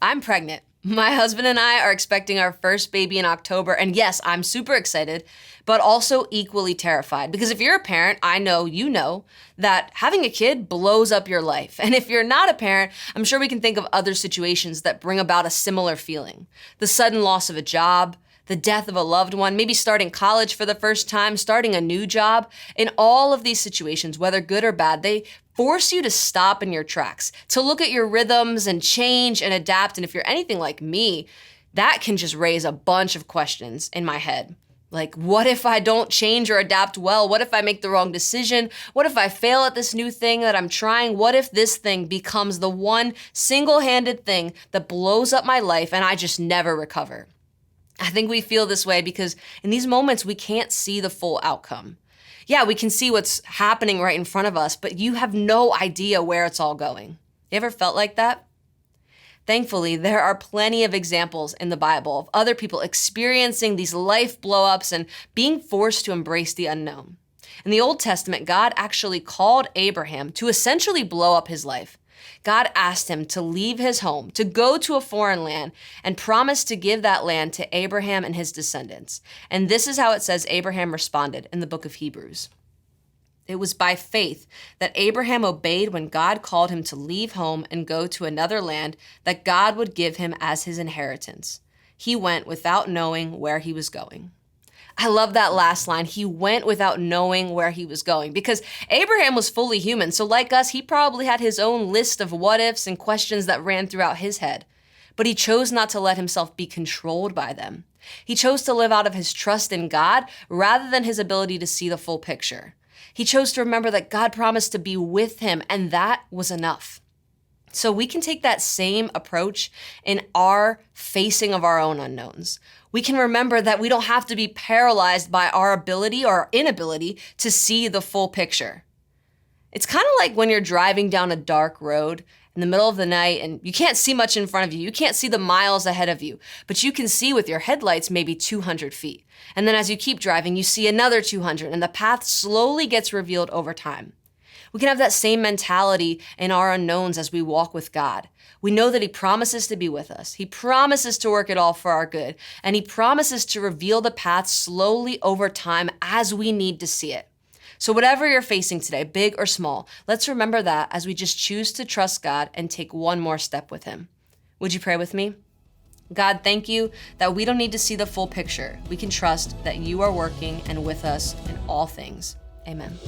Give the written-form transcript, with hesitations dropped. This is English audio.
I'm pregnant. My husband and I are expecting our first baby in October, and yes, I'm super excited, but also equally terrified. Because if you're a parent, I know you know that having a kid blows up your life. And if you're not a parent, I'm sure we can think of other situations that bring about a similar feeling. The sudden loss of a job, the death of a loved one, maybe starting college for the first time, starting a new job. In all of these situations, whether good or bad, they force you to stop in your tracks, to look at your rhythms and change and adapt. And if you're anything like me, that can just raise a bunch of questions in my head. Like, what if I don't change or adapt well? What if I make the wrong decision? What if I fail at this new thing that I'm trying? What if this thing becomes the one single-handed thing that blows up my life and I just never recover? I think we feel this way because in these moments, we can't see the full outcome. Yeah, we can see what's happening right in front of us, but you have no idea where it's all going. You ever felt like that? Thankfully, there are plenty of examples in the Bible of other people experiencing these life blow-ups and being forced to embrace the unknown. In the Old Testament, God actually called Abraham to essentially blow up his life. God asked him to leave his home, to go to a foreign land, and promised to give that land to Abraham and his descendants. And this is how it says Abraham responded in the book of Hebrews. It was by faith that Abraham obeyed when God called him to leave home and go to another land that God would give him as his inheritance. He went without knowing where he was going. I love that last line. He went without knowing where he was going because Abraham was fully human. So like us, he probably had his own list of what ifs and questions that ran throughout his head. But he chose not to let himself be controlled by them. He chose to live out of his trust in God rather than his ability to see the full picture. He chose to remember that God promised to be with him, and that was enough. So we can take that same approach in our facing of our own unknowns. We can remember that we don't have to be paralyzed by our ability or our inability to see the full picture. It's kind of like when you're driving down a dark road in the middle of the night and you can't see much in front of you. You can't see the miles ahead of you, but you can see with your headlights maybe 200 feet. And then as you keep driving, you see another 200 and the path slowly gets revealed over time. We can have that same mentality in our unknowns as we walk with God. We know that he promises to be with us. He promises to work it all for our good. And he promises to reveal the path slowly over time as we need to see it. So whatever you're facing today, big or small, let's remember that as we just choose to trust God and take one more step with him. Would you pray with me? God, thank you that we don't need to see the full picture. We can trust that you are working and with us in all things. Amen.